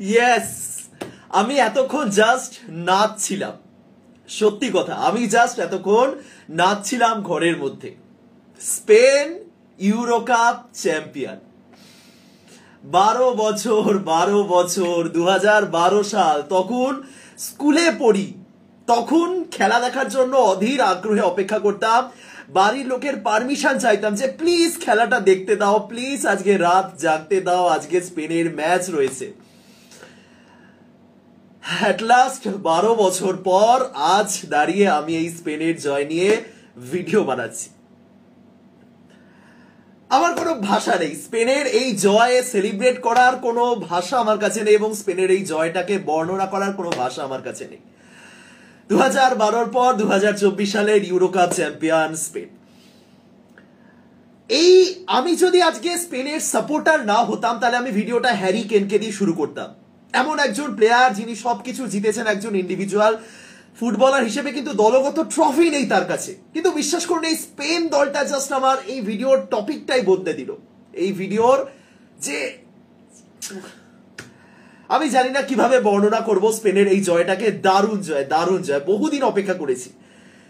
Yes, আমি এতক্ষণ just নাচছিলাম। সত্যি কথা, আমি জাস্ট এতক্ষণ নাচছিলাম ঘরের মধ্যে। Spain euro cup champion. 12 বছর 2012 সাল, তখন স্কুলে পড়ি। তখন খেলা দেখার জন্য অধীর আগ্রহে অপেক্ষা করতাম। বাড়ির লোকের পারমিশন চাইতাম যে প্লিজ খেলাটা দেখতে দাও, প্লিজ আজকে রাত জাগতে দাও, আজকে স্পেনের ম্যাচ রয়েছে। অ্যাট লাস্ট 12 বছর পর আজ দাঁড়িয়ে আমি এই স্পেনের জয় নিয়ে ভিডিও বানাচ্ছি। আমার কোনো ভাষা নেই, স্পেনের এই জয় সেলিব্রেট করার কোনো ভাষা আমার কাছে নেই, এবং স্পেনের এই জয়টাকে বর্ণনা করার কোনো ভাষা আমার কাছে নেই। 2012 পর 2024 সালের ইউরো কাপ চ্যাম্পিয়ন স্পেন। এই আমি যদি আজকে স্পেনের সাপোর্টার না হতাম, তাহলে আমি ভিডিওটা হ্যারি কেনকে দিয়ে শুরু করতাম। এমন একজন প্লেয়ার যিনি সবকিছু জিতেছেন, একজন ইন্ডিভিজুয়াল ফুটবলার হিসেবে, কিন্তু দলগত ট্রফি নেই তার কাছে। কিন্তু বিশ্বাস করুন, এই স্পেন দলটা জাস্ট আমার এই ভিডিওর টপিকটাই বদলে দিল। এই ভিডিওর যে আমি জানি না কিভাবে বর্ণনা করব স্পেনের এই জয়টাকে। দারুণ জয়, দারুণ জয়। বহুদিন অপেক্ষা করেছি।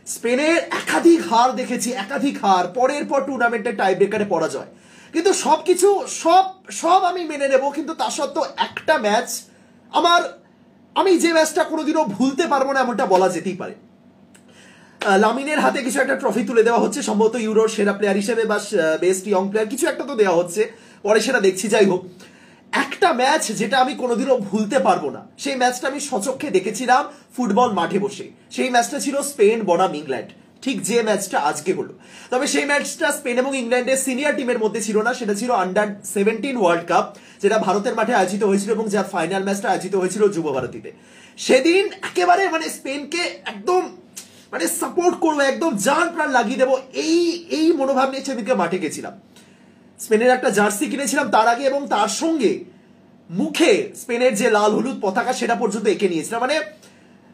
স্পেনের একাধিক হার দেখেছি, একাধিক হার, পরের পর টুর্নামেন্টে টাই ব্রেকারে পরাজয়, কিন্তু সবকিছু সব আমি মেনে নেব। কিন্তু তা সত্ত্বেও একটা ম্যাচ আমি যে ম্যাচটা কোনোদিনও ভুলতে পারবো না, এমনটা বলা যেতেই পারে। লামিনের হাতে কিছু একটা ট্রফি তুলে দেওয়া হচ্ছে, সম্ভবত ইউরোর সেরা প্লেয়ার হিসেবে বা বেস্ট ইয়ং প্লেয়ার, কিছু একটা তো দেওয়া হচ্ছে, পরে সেটা দেখছি। যাই হোক, একটা ম্যাচ যেটা আমি কোনোদিনও ভুলতে পারবো না, সেই ম্যাচটা আমি সচক্ষে দেখেছিলাম ফুটবল মাঠে বসে। সেই ম্যাচটা ছিল স্পেন বনাম ইংল্যান্ড, ঠিক যে ম্যাচটা আজকে হলো। তবে সেই ম্যাচটা স্পেন এবং ইংল্যান্ডের সিনিয়র টিমের মধ্যে ছিল না, সেটা ছিল আন্ডার-17 ওয়ার্ল্ড কাপ, যেটা ভারতের মাঠে আয়োজিত হয়েছিল এবং যার ফাইনাল ম্যাচটা আয়োজিত হয়েছিল যুব ভারতীতে। সেদিন একেবারে স্পেনকে একদম সাপোর্ট করবো, একদম জান প্রাণ লাগিয়ে দেবো, এই মনোভাব নিয়ে সেদিনকে মাঠে গেছিলাম। স্পেনের একটা জার্সি কিনেছিলাম তার আগে, এবং তার সঙ্গে মুখে স্পেনের যে লাল হলুদ পতাকা সেটা পর্যন্ত এঁকে নিয়েছিলাম।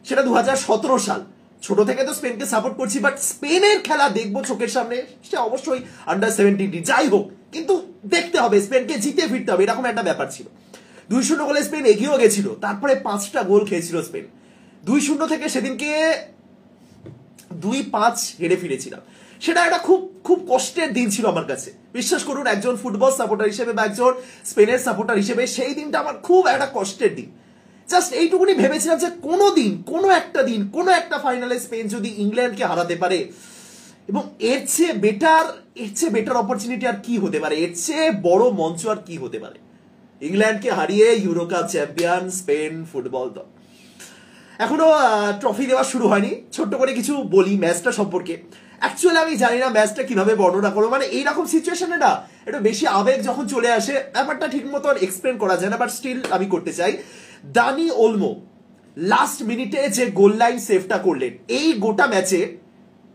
সেটা 2017 সাল। ছোট থেকে তো স্পেনকে সাপোর্ট করছি, বাট স্পেনের খেলা দেখবো চোখের সামনে, সে অবশ্যই আন্ডার-17। যাই হোক, কিন্তু দেখতে হবে, স্পেনকে জিতে ফিরতে হবে, এরকম একটা ব্যাপার ছিল। 2-0 গোলে স্পেন এগিয়েও গেছিল, তারপরে 5টা গোল খেয়েছিল স্পেন। 2-0 থেকে সেদিনকে 2-5 হেরে ফিরেছিলাম। সেটা একটা খুব কষ্টের দিন ছিল আমার কাছে। বিশ্বাস করুন, একজন ফুটবল সাপোর্টার হিসেবে বা একজন স্পেনের সাপোর্টার হিসেবে সেই দিনটা আমার খুব একটা কষ্টের দিন। জাস্ট এইটুকুনি ভেবেছিলাম যে কোনো একটা ফাইনালে স্পেন যদি ইংল্যান্ডকে হারাতে পারে, এবং এর চেয়ে বেটার অপরচুনিটি আর কি হতে পারে, এর চেয়ে বড় মঞ্চ আর কি হতে পারে। ইংল্যান্ডকে হারিয়ে euro cup champion Spain football দল। এখনো ট্রফি দেওয়া শুরু হয়নি। ছোট্ট করে কিছু বলি ম্যাচটা সম্পর্কে। অ্যাকচুয়ালি আমি জানি না ম্যাচটা কিভাবে বর্ণনা করবো, এইরকম সিচুয়েশনে না একটু বেশি আবেগ যখন চলে আসে, ব্যাপারটা ঠিক মতো এক্সপ্লেন করা যায় না, বাট স্টিল আমি করতে চাই। দানি ওলমো লাস্ট মিনিটে যে গোল লাইন সেভটা করলেন, এই গোটা ম্যাচে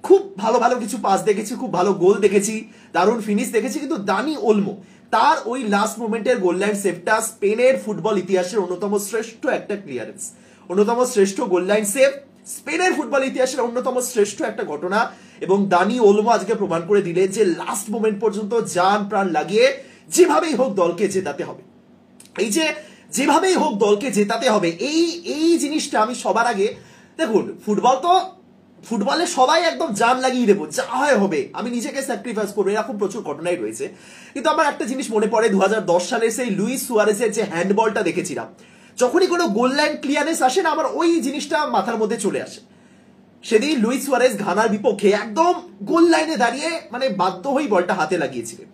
খুব ভালো কিছু পাস দেখেছি, খুব ভালো গোল দেখেছি, দারুণ ফিনিশ দেখেছি, কিন্তু দানি ওলমো তার ওই লাস্ট মোমেন্টের গোল লাইন সেভটা স্পেনের ফুটবল ইতিহাসের অন্যতম শ্রেষ্ঠ একটা ক্লিয়ারেন্স, অন্যতম শ্রেষ্ঠ গোল লাইন সেভ, স্পেনের ফুটবল ইতিহাসের অন্যতম শ্রেষ্ঠ একটা ঘটনা। এবং দানি ওলমো আজকে প্রমাণ করে দিলেন যে লাস্ট মোমেন্ট পর্যন্ত জান প্রাণ লাগিয়ে যেভাবেই হোক দলকে জেতাতে হবে। এই যে যেভাবেই হোক দলকে জেতাতে হবে, এই জিনিসটা আমি সবার আগে, দেখুন ফুটবলে সবাই একদম জান লাগিয়ে দেবো, যা হয় হবে, আমি নিজেকে স্যাক্রিফাইস করবো, এরকম প্রচুর ঘটনাই রয়েছে। কিন্তু আমার একটা জিনিস মনে পড়ে, 2010 সালে সেই লুইস সুয়ারেজের যে হ্যান্ডবলটা দেখেছিলাম, যখনই কোনো গোল লাইন ক্লিয়ারেন্স আসে না, আমার ওই জিনিসটা মাথার মধ্যে চলে আসে। সেদিন লুইস সুয়ারেজ ঘানার বিপক্ষে একদম গোল লাইনে দাঁড়িয়ে বাধ্য হয়েই বলটা হাতে লাগিয়েছিলেন।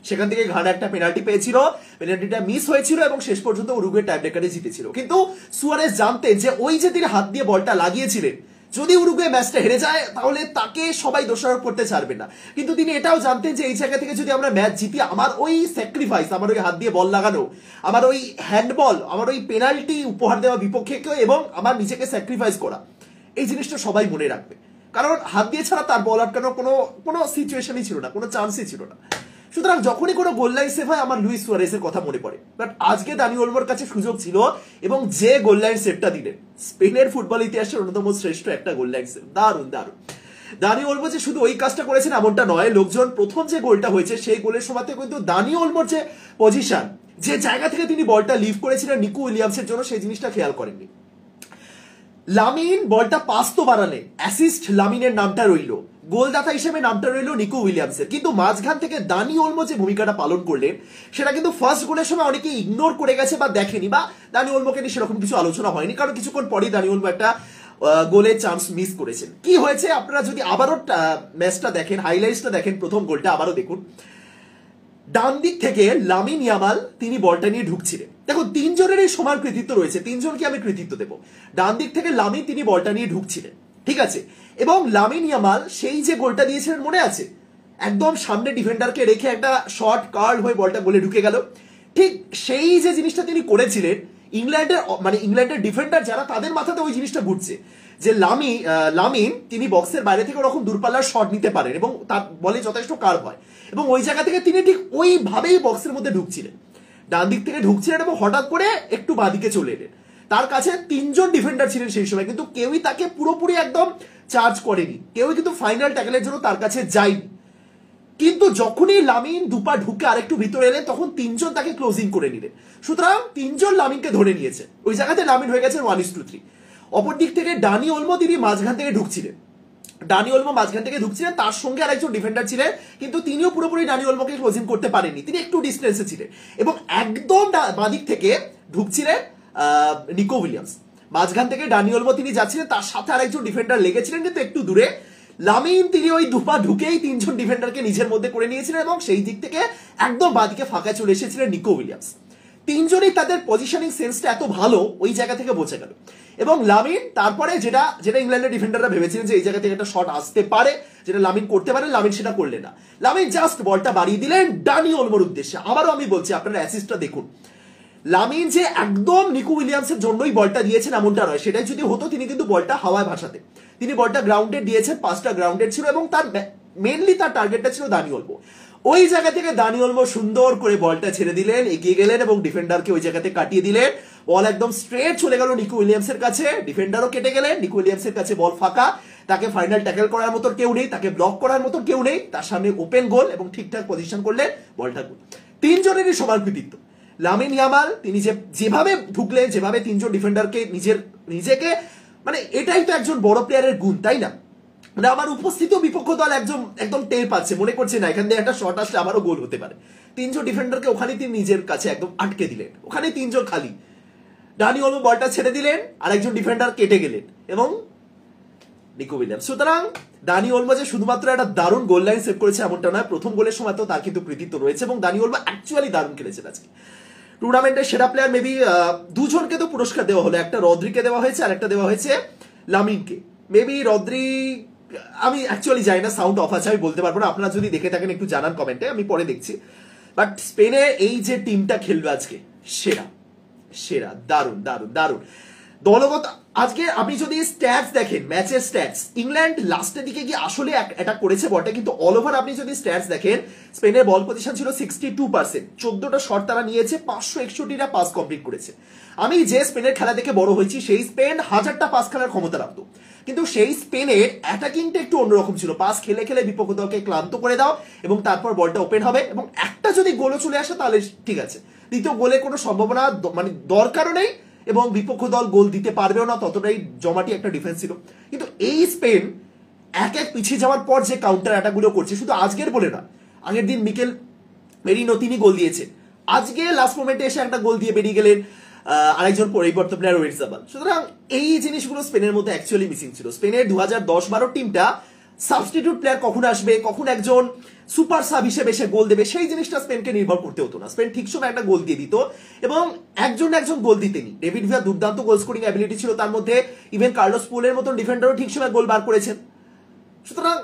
সেখান থেকে ঘানা একটা পেনাল্টি পেয়েছিল, পেনাল্টিটা মিস হয়েছিল এবং শেষ পর্যন্ত উরুগুয়ে টাই ব্রেকারে জিতেছিল। কিন্তু সুয়ারেজ জানতেন যে ওই যে তিনি হাত দিয়ে বলটা লাগিয়েছিলেন, যদি উরুগুয়ে ম্যাচটা হেরে যায় তাহলে তাকে সবাই দোষারোপ করতে ছাড়বে না। কিন্তু তিনি এটাও জানতেন যে এই জায়গা থেকে যদি আমরা ম্যাচ জিতি, আমার ওই স্যাক্রিফাইস, আমার ওই হাত দিয়ে বল লাগানো, আমার ওই হ্যান্ডবল, আমার ওই পেনাল্টি উপহার দেওয়া বিপক্ষকে, এবং আমার নিজেকে স্যাক্রিফাইস করা, এই জিনিসটা সবাই মনে রাখবে। কারণ হাত দিয়ে ছাড়া তার বল আটকানোর কোনো সিচুয়েশনই ছিল না, কোনো চান্সই ছিল না। সুতরাং যখনই কোনো গোল লাইন সেভ হয়, আমার লুইস সুয়ারেজের কথা মনে পড়ে। বাট আজকে দানি ওলমোর কাছে সুযোগ ছিল, এবং যে গোল লাইন সেভটা দিলেন, স্পেনের ফুটবল ইতিহাসের অন্যতম শ্রেষ্ঠ একটা গোল লাইন সেভ, দারুণ। দানি ওলমো যে শুধু ওই কাজটা করেছেন এমনটা নয়, লোকজন প্রথম যে গোলটা হয়েছে সেই গোলের সময়তে কিন্তু দানি ওলমোর যে পজিশন, যে জায়গা থেকে তিনি বলটা লিভ করেছিলেন নিকো উইলিয়ামসের জন্য, সেই জিনিসটা খেয়াল করেননি। লামিন বলটা পাস তো বাড়ালে, অ্যাসিস্ট লামিনের নামটা রইল, গোলদাতা হিসেবে নামটা রইল নিকো উইলিয়ামসের, কিন্তু মাঝখান থেকে দানি ওলমো যে ভূমিকাটা পালন করলেন সেটা কিন্তু ফার্স্ট গোলের সময় অনেকে ইগনোর করে গেছে বা দেখেনি, বা দানি ওলমোকে নিয়ে সেরকম কিছু আলোচনা হয়নি, কারণ কিছুক্ষণ পরেই দানি ওলমো একটা গোলের চান্স মিস করেছেন। কি হয়েছে আপনারা যদি আবারও ম্যাচটা দেখেন, হাইলাইটসটা দেখেন, প্রথম গোলটা আবারও দেখুন, ডান দিক থেকে লামিন ইয়ামাল তিনি বলটা নিয়ে ঢুকছিলেন। দেখো তিনজনেরই সমান কৃতিত্ব রয়েছে, তিনজনকে আমি কৃতিত্ব দেবো। ডান দিক থেকে লামিন তিনি বলটা নিয়ে ঢুকছিলেন, ঠিক আছে, এবং লামিন ইয়ামাল সেই যে গোলটা দিয়েছিলেন মনে আছে, একদম সামনে ডিফেন্ডারকে রেখে একটা শর্ট কার্ল হয়ে বলটা গোলে ঢুকে গেল, ঠিক সেই যে জিনিসটা তিনি করেছিলেন, ইংল্যান্ডের ডিফেন্ডার যারা তাদের মাথাতে ওই জিনিসটা ঘুরছে যে লামিন তিনি বক্সের বাইরে থেকে ওরকম দূরপাল্লার শট নিতে পারেন এবং তার বলে যথেষ্ট কার্ভ হয়, এবং ওই জায়গা থেকে তিনি ঠিক ওইভাবেই বক্সের মধ্যে ঢুকছিলেন, ডান দিক থেকে ঢুকছিলেন এবং হঠাৎ করে একটু বাঁদিকে চলে এলেন। তার কাছে তিনজন ডিফেন্ডার ছিলেন সেই সময়, কিন্তু কেউই তাকে পুরোপুরি একদম চার্জ করেনি, কেউই কিন্তু ফাইনাল ট্যাকলের জন্য তার কাছে যায়নি। কিন্তু যখনই লামিন দুপা ঢুকে আরেকটু ভিতরে এলেন তখন তিনজন তাকে ক্লোজিং করে নিলেন, সুতরাং তিনজন লামিনকে ধরে নিয়েছে, ওই জায়গাতে লামিন হয়ে গেছে 1:3। অপর দিক থেকে ডানি ওলমো তিনি মাঝখান থেকে ঢুকছিলেন, তার সঙ্গে আরেকজন ডিফেন্ডার ছিলেন, কিন্তু তিনিও পুরোপুরি ডানি ওলমোকে ক্লোজিং করতে পারেননি, তিনি একটু ডিস্টেন্সে ছিলেন, এবং একদম বাঁদিক থেকে ঢুকছিলেন নিকো উইলিয়ামস, মাঝখান থেকে ডানি ওলমো তিনি যাচ্ছিলেন, তার সাথে আরেকজন ডিফেন্ডার লেগেছিলেন কিন্তু একটু দূরে। লামিন তিনি ওই দুপা ঢুকেই তিনজন ডিফেন্ডারকে নিজের মধ্যে করে নিয়েছিলেন এবং সেই দিক থেকে একদম বাঁদিকে ফাঁকা চলে এসেছিলেন নিকো উইলিয়ামস। তিনজনই তাদের পজিশনিং সেন্সটা এত ভালো ওই জায়গা থেকে বোঝা গেল, এবং লামিন তারপরে যেটা ইংল্যান্ডের ডিফেন্ডাররা ভেবেছিলেন যে এই জায়গা থেকে একটা শট আসতে পারে, যেটা লামিন করতে পারে, লামিন সেটা করলেন না, লামিন জাস্ট বলটা বাড়িয়ে দিলেন ডানি ওলমোর উদ্দেশ্যে। আবারও আমি বলছি আপনারা অ্যাসিস্টটা দেখুন, লামিন যে একদম নিকো উইলিয়ামসের জন্যই বলটা দিয়েছেন এমনটা নয়, সেটাই যদি হতো তিনি কিন্তু বলটা হাওয়ায় ভাসাতে, তিনি বলটা গ্রাউন্ডে দিয়েছেন, 5টা গ্রাউন্ডেড ছিল এবং তার মেনলি তার টার্গেটটা ছিল দানি ওলমো। ওই জায়গা থেকে দানি ওলমো সুন্দর করে বলটা ছেড়ে দিলেন, এগিয়ে গেলেন এবং ডিফেন্ডারকে ওই জায়গাতে কাটিয়ে দিলেন, বল একদম স্ট্রেট চলে গেল নিকো উইলিয়ামসের কাছে, ডিফেন্ডারও কেটে গেলেন, নিকো উইলিয়ামসের কাছে বল ফাঁকা, তাকে ফাইনাল ট্যাকল করার মতো কেউ নেই, তাকে ব্লক করার মতো কেউ নেই, তার সামনে ওপেন গোল এবং ঠিকঠাক পজিশন করলে বলটা গোল। তিনজনেরই সমান কৃতিত্ব। লামিন ইয়ামাল তিনি যেভাবে ঢুকলেন, যেভাবে তিনজন ডিফেন্ডারকে নিজেকে এটাই তো একজন বড় প্লেয়ারের গুণ, তাই না? আমার উপস্থিত বিপক্ষ দল একদম টের পাচ্ছে, মনে করছে না এখান থেকে একটা শট আসলে আমারও গোল হতে পারে। তিনজন ডিফেন্ডারকে ওখানে তিনি নিজের কাছে একদম আটকে দিলেন, ওখানে তিনজন খালি, ডানি ওলমো বলটা ছেড়ে দিলেন, আরেকজন ডিফেন্ডার কেটে গেলেন এবং নিকো উইলিয়ামস। সুতরাং দানি ওলমো যে শুধুমাত্র একটা দারুণ গোল লাইন সেভ করেছে এমনটা নয়, প্রথম গোলের সময় তো তার কিন্তু কৃতিত্ব রয়েছে এবং দানি ওলমো অ্যাকচুয়ালি দারুণ খেলেছেন আজকে। টুর্নামেন্টের সেরা প্লেয়ার মেবি দুজনকে তো পুরস্কার দেওয়া হলো, একটা রদ্রিকে দেওয়া হয়েছে আর একটা দেওয়া হয়েছে লামিনকে। মেবি রদ্রি, আমি অ্যাকচুয়ালি জানি না, সাউন্ড অফ আছে আমি বলতে পারবো না, আপনারা যদি দেখে থাকেন একটু জানান কমেন্টে, আমি পরে দেখছি। বাট স্পেনে এই যে টিমটা খেলবে আজকে সেরা সেরা, দারুণ দারুণ দারুণ দলগত। আজকে আপনি যদি স্ট্যাটস দেখেন, ম্যাচের স্ট্যাটস, ইংল্যান্ড লাস্টের দিকে গিয়ে আসলে অ্যাটাক করেছে বটে, কিন্তু অল ওভার আপনি যদি স্ট্যাটস দেখেন, স্পেনের বল পজিশন ছিল 62%, 14টা শট তারা নিয়েছে, 561টা পাস কমপ্লিট করেছে। আমি যে স্পেনের খেলা দেখে বড় হয়েছি, সেই স্পেন 1000টা পাস খেলার ক্ষমতা রাখতো, কিন্তু সেই স্পেনের অ্যাটাকিংটা একটু অন্যরকম ছিল, পাস খেলে খেলে বিপক্ষ দলকে ক্লান্ত করে দাও এবং তারপর বলটা ওপেন হবে এবং একটা যদি গোলও চলে আসে তাহলে ঠিক আছে, দ্বিতীয় গোলের কোনো সম্ভাবনা দরকারও নেই এবং বিপক্ষ দল গোল দিতে পারবেও না, ততটাই জমাটি একটা ডিফেন্স ছিল। কিন্তু এই স্পেন এক পিছিয়ে যাওয়ার পর যে কাউন্টার অ্যাটাকগুলো করছে, শুধু আজকের বলে না, আগের দিন মিকেল মেরিনো তিনি গোল দিয়েছে, আজকে লাস্ট মোমেন্টে এসে একটা গোল দিয়ে বেরিয়ে গেলেন আরেকজন পরিবর্তন প্লেয়ার ওয়েটজাবাল। সুতরাং এই জিনিসগুলো স্পেনের মধ্যে অ্যাকচুয়ালি মিসিং ছিল। স্পেনের 2010-12 টিমটা সাবস্টিটিউট প্লেয়ার কখন আসবে, কখন একজন সুপার সাব হিসেবে এসে গোল দেবে, সেই জিনিসটা স্পেনকে নির্ভর করতে হতো না। স্পেন ঠিক সময় একটা গোল দিয়ে দিত এবং একজন গোল দিতেনি। ডেভিড ভিয়া দুর্দান্ত গোল স্কোরিং অ্যাবিলিটি ছিল তার মধ্যে, ইভেন কার্লোস পুলের মতন ডিফেন্ডারও ঠিক সময় গোল বার করেছেন। সুতরাং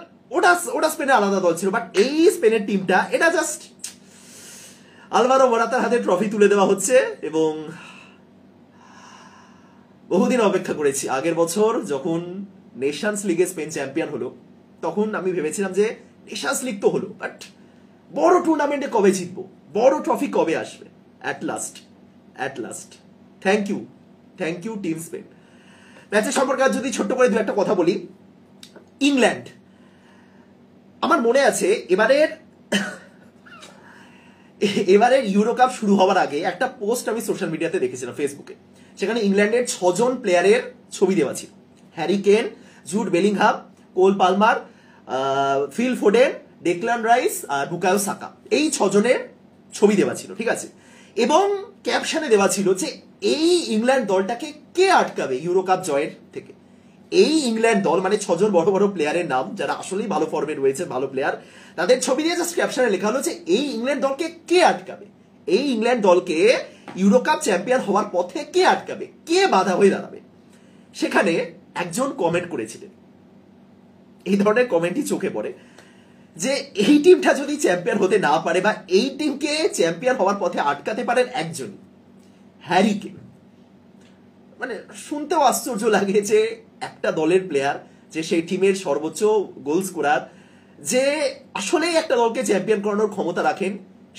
ওটা স্পেনের আলাদা দল ছিল। বাট এই স্পেনের টিমটা, এটা জাস্ট আলভারো মোরাতার হাতে ট্রফি তুলে দেওয়া হচ্ছে এবং বহুদিন অপেক্ষা করেছি। আগের বছর যখন নেশনস লিগে স্পেন চ্যাম্পিয়ন হলো, তখন আমি ভেবেছিলাম যে নেশনস লিগ তো হলো, বাট বড় টুর্নামেন্টে কবে জিতবো, বড় ট্রফি কবে আসবে। At last thank you team Spain. ম্যাচের সম্পর্কে যদি ছোট্ট করে দু একটা কথা বলি, ইংল্যান্ড, আমার মনে আছে এবারের ইউরো কাপ শুরু হওয়ার আগে একটা পোস্ট আমি সোশ্যাল মিডিয়াতে দেখেছিলাম ফেসবুকে, সেখানে ইংল্যান্ডের 6জন প্লেয়ারের ছবি দেওয়া ছিল। Harry Kane, Jude Bellingham, Cole Palmer, Phil Foden, Declan Rice আর বুকায়ো সাকা, এই 6জনের ছবি দেওয়া ছিল, ঠিক আছে। এবং ক্যাপশনে দেওয়া ছিল যে এই ইংল্যান্ড দলটাকে কে আটকাবে ইউরো কাপ জয়ের থেকে। এই ইংল্যান্ড দল মানে 6জন বড় বড় প্লেয়ারের নাম, যারা আসলেই ভালো ফর্মে রয়েছে, ভালো প্লেয়ার, তাদের ছবি দিয়ে জাস্ট ক্যাপশনে লেখা হলো যে এই ইংল্যান্ড দলকে কে আটকাবে, এই ইংল্যান্ড দলকে ইউরো কাপ চ্যাম্পিয়ন হওয়ার পথে কে আটকাবে, কে বাধা হয়ে দাঁড়াবে। সেখানে একজন কমেন্ট করেছিলেন, এই ধরনের কমেন্টই চোখে পড়ে, যে এই টিমটা যদি চ্যাম্পিয়ন হতে না পারে বা এই টিমকে চ্যাম্পিয়ন হওয়ার পথে আটকাতে পারেন একজনই, হ্যারি কেন। মানে শুনতেও আশ্চর্য লাগে যে একটা দলের প্লেয়ার, যে সেই টিমের সর্বোচ্চ গোল স্কোরার, যে আসলেই একটা দলকে চ্যাম্পিয়ন করানোর ক্ষমতা রাখেন,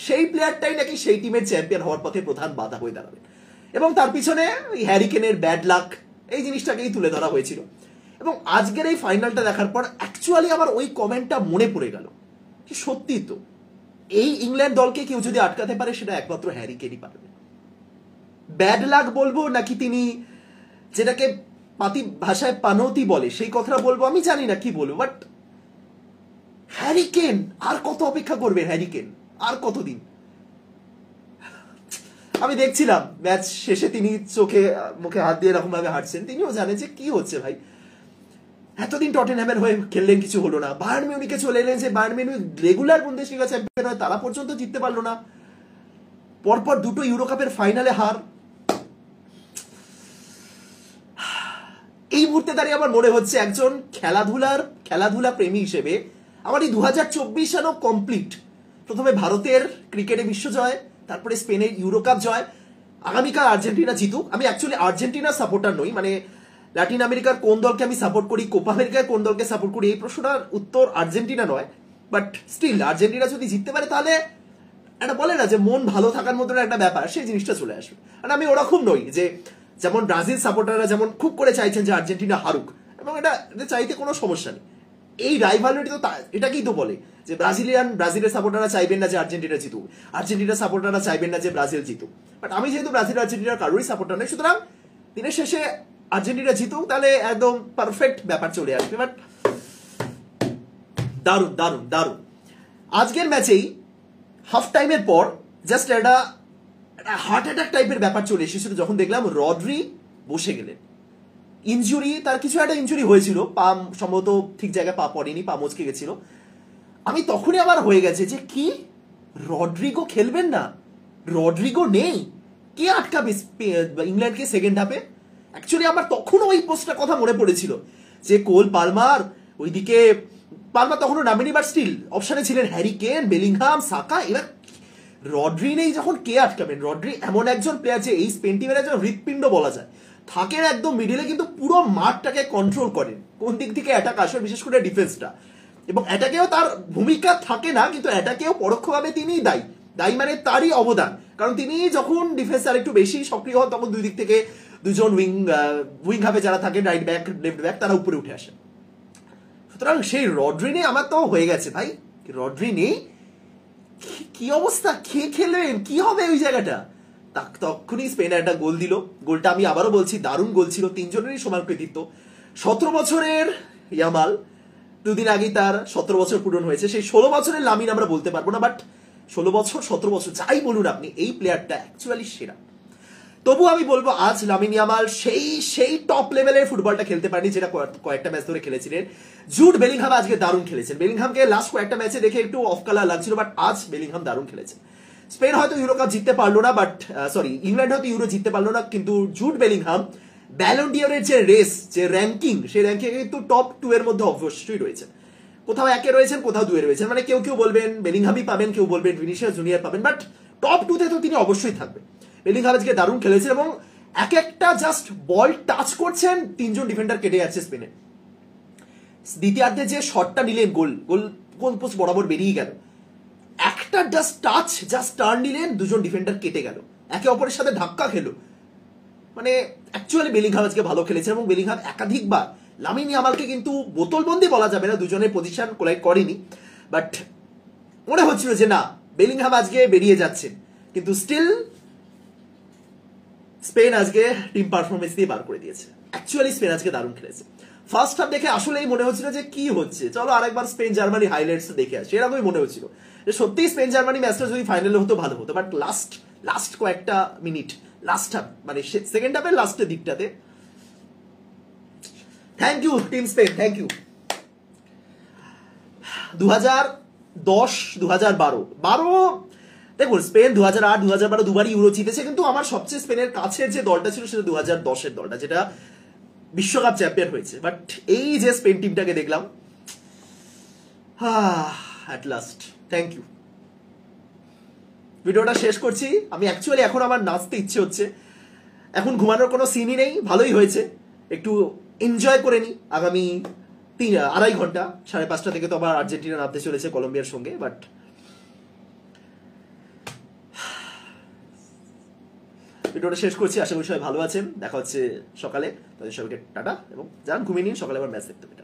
সেই প্লেয়ারটাই নাকি সেই টিমের চ্যাম্পিয়ন হওয়ার পথে প্রধান বাধা হয়ে দাঁড়াবে। এবং তার পিছনে হ্যারি কেনের ব্যাড লাক, এই জিনিসটাকেই তুলে ধরা হয়েছিল। এবং আজকের এই ফাইনালটা দেখার পর অ্যাকচুয়ালি আমার ওই কমেন্টটা মনে পড়ে গেল, সত্যি তো এই ইংল্যান্ড দলকে কেউ যদি আটকাতে পারে সেটা একমাত্র হ্যারি কেনই পারবে। ব্যাড লাক বলবো নাকি তিনি যেটাকে পাতি ভাষায় পানৌতি বলে সেই কথাটা বলবো, আমি জানি না কি বলবো, বাট হ্যারি কেন আর কত অপেক্ষা করবে, হ্যারি কেন আর কতদিন। আমি দেখছিলাম ম্যাচ শেষে তিনি চোখে মুখে হাত দিয়ে এরকম ভাবে হাঁটছেন, তিনিও জানেন যে কি হচ্ছে ভাই, এতদিন টটেনহ্যামের হয়ে খেললেন, কিছু হলো না, বায়ার্ন মিউনিকে চলে এলেন, যে Bayern Munich regular Bundesliga champion হয়, তারা পর্যন্ত জিততে পারলো না, পরপর দুটো ইউরো কাপের ফাইনালে হার। এই মুহূর্তে দাঁড়িয়ে আমার মনে হচ্ছে একজন খেলাধুলা প্রেমী হিসেবে আমার এই 2024 সালও কমপ্লিট। প্রথমে ভারতের ক্রিকেটে বিশ্বজয়, তারপরে স্পেনের ইউরো কাপ জয়, আগামীকাল আর্জেন্টিনা জিতুক। আমি অ্যাকচুয়ালি আর্জেন্টিনার সাপোর্টার নই, মানে ল্যাটিন আমেরিকার কোন দলকে আমি সাপোর্ট করি, কোপা আমেরিকার কোন দলকে সাপোর্ট করি, এই প্রশ্নটার উত্তর আর্জেন্টিনা নয়, বাট স্টিল আর্জেন্টিনা যদি জিততে পারে তাহলে একটা বলে না যে মন ভালো থাকার মতো একটা ব্যাপার, সেই জিনিসটা চলে আসবে। আর আমি ওরকম নই যে যেমন ব্রাজিল সাপোর্টাররা যেমন খুব করে চাইছেন যে আর্জেন্টিনা হারুক, এবং এটা চাইতে কোনো সমস্যা নেই। এই রাইভালরি তো এটাকেই তো বলে যে ব্রাজিলের সাপোর্টাররা চাইবেন না যে আর্জেন্টিনা জিতুক, আর্জেন্টিনার সাপোর্টাররা চাইবেন না যে ব্রাজিল জিতুক। বাট আমি যেহেতু ব্রাজিল আর্জেন্টিনার কারোরই সাপোর্টার নই, সুতরাং দিনের শেষে আর্জেন্টিনা জিতুক, তাহলে একদম পারফেক্ট ব্যাপার চলে আসবে। বাট দারুণ দারুণ দারুণ। আজকের ম্যাচেই হাফ টাইমের পর জাস্ট একটা হার্ট অ্যাটাক টাইপের ব্যাপার চলে এসেছিল যখন দেখলাম রড্রি বসে গেলেন। ইনজুরি, তার কিছু একটা ইনজুরি হয়েছিল, পা সম্ভবত ঠিক জায়গায় পা পড়েনি, পা মচকে গেছিল। আমি তখনই আবার হয়ে গেছে যে কি রড্রিগো খেলবেন না, রড্রিগো নেই, কে আটকাবে ইংল্যান্ডকে সেকেন্ড হাফে। অ্যাকচুয়ালি আমার তখনও ওই পোস্টটা কথা মনে পড়েছিল যে কোল পালমার, ওইদিকে পালমার তখনও নামেনি, বাট স্টিল অপশনে ছিলেন হ্যারি কেন, বেলিংহাম, সাকা। এবার রড্রি নেই যখন, কে আটকাবেন? রড্রি এমন একজন প্লেয়ার যে এই স্পেন টিমের একজন হৃৎপিণ্ড বলা যায়, থাকেন একদম মিডিলে, কিন্তু পুরো মাঠটাকে কন্ট্রোল করেন কোন দিক থেকে অ্যাটাক আসবে, বিশেষ করে ডিফেন্সটা। এবং অ্যাটাকেও তার ভূমিকা থাকে না, কিন্তু অ্যাটাকেও পরোক্ষভাবে তিনিই দায়ী মানে তারই অবদান, কারণ তিনি যখন ডিফেন্স আর একটু বেশি সক্রিয় হন তখন দুই দিক থেকে দুজন উইং হাফে যারা থাকেন, রাইট ব্যাক লেফট ব্যাক, তারা উপরে উঠে আসেন। সুতরাং সেই রড্রি নেই, আমার তো হয়ে গেছে ভাই, রড্রি নেই, কি অবস্থা, কে খেলবেন, কি হবে ওই জায়গাটা। তখনই স্পেন একটা গোল দিল, গোলটা আমি আবারও বলছি দারুণ গোল ছিল, তিনজনেরই সমান কৃতিত্ব। 17 বছরের ইয়ামাল, দুদিন আগেই তার 17 বছর পূরণ হয়েছে, সেই 16 বছরের লামিন আমরা বলতে পারবো না, বাট 16 বছর 17 বছর যাই বলুন আপনি, এই প্লেয়ারটা অ্যাকচুয়ালি সেরা। তবু আমি বলবো আজ লামিন ইয়ামাল সেই টপ লেভেলের ফুটবলটা খেলতে পারেনি যেটা কয়েকটা ম্যাচ ধরে খেলেছিলেন। জুড বেলিংহাম আজকে দারুণ খেলেছেন, বেলিংহামকে লাস্ট কয়েকটা ম্যাচে দেখে একটু অফ কালার লাগছিল, বাট আজ বেলিংহাম দারুণ খেলেছেন। স্পেন হয়তো ইউরো কাপ জিততে পারলো না, বাট ইংল্যান্ড হয়তো ইউরো জিততে পারলো না, কিন্তু জুড বেলিংহাম ব্যালন ডিওরের যে রেস, যে র্যাঙ্কিং, সেই র্যাঙ্কিং কিন্তু টপ 2 এর মধ্যে অবশ্যই রয়েছেন। কোথাও 1 রয়েছেন, কোথাও 2 রয়েছেন, মানে কেউ বলবেন বেলিংহামই পাবেন, কেউ বলবেন ভিনিসিয়াস জুনিয়র পাবেন, বাট টপ 2 তে তো তিনি অবশ্যই থাকবেন। বেলিংহাম আজকে দারুণ খেলেছেন এবং এক একটা জাস্ট বল টাচ করছেন, 3 জন ডিফেন্ডার কেটে যাচ্ছে স্পেনে। দ্বিতীয়ার্ধে যে শটটা নিলেন, গোল পোস্ট বরাবর বেরিয়ে গেল, একটা জাস্ট টাচ, জাস্ট টার্ন নিলেন, 2 জন ডিফেন্ডার কেটে গেল, একে অপরের সাথে ধাক্কা খেলো। মানে অ্যাকচুয়ালি বেলিংহাম আজকে ভালো খেলেছে এবং বেলিংহাম একাধিকবার লামিন ইয়ামালকে কিন্তু বোতলবন্দি বলা যাবে না, দুজনের পজিশন কোলাইড করেনি, বাট মনে হচ্ছিল যে না, বেলিংহাম আজকে বেরিয়ে যাচ্ছেন, কিন্তু স্টিল স্পেন আজকে টিম পারফরমেন্স দিয়ে বার করে দিয়েছে। অ্যাকচুয়ালি স্পেন আজকে দারুণ খেলেছে। ফার্স্ট হাফ দেখে আসলেই মনে হচ্ছিল যে কি হচ্ছে, চলো আরেকবার স্পেন জার্মানি হাইলাইটস দেখে আসি, এরকমই মনে হচ্ছিল যে সত্যি স্পেন জার্মানি ম্যাচটা যদি ফাইনালে হতো ভালো হতো। বাট লাস্ট কয়েকটা মিনিট, লাস্ট হাফ মানে সেকেন্ড হাফের লাস্টের দিকটাতে, thank you team Spain, thank you. 2010, 2012 দেখুন স্পেন 2008, 2012 দুবারই ইউরো জিতেছে, কিন্তু আমার সবচেয়ে স্পেনের কাছের যে দলটা ছিল সেটা 2010-এর দলটা, যেটা বিশ্বকাপ চ্যাম্পিয়ন হয়েছে। বাট এই যে স্পেন টিমটাকে দেখলাম, অ্যাট লাস্ট, থ্যাংক ইউ। ভিডিওটা শেষ করছি। আমি অ্যাকচুয়ালি এখন আমার নাচতে ইচ্ছে হচ্ছে, এখন ঘুমানোর কোনো সিনই নেই, ভালোই হয়েছে, একটু এনজয় করে নিই আগামী 2.5 ঘন্টা। 5:30 থেকে তো আবার আর্জেন্টিনা নামতে চলেছে কলম্বিয়ার সঙ্গে। বাট ভিডিওটা শেষ করছি, আশা করি সবাই ভালো আছেন। দেখা হচ্ছে সকালে, তাদের সবাইকে টাটা, এবং যান ঘুমিয়ে নিন, সকালে আবার ম্যাচ দেখতে হবে।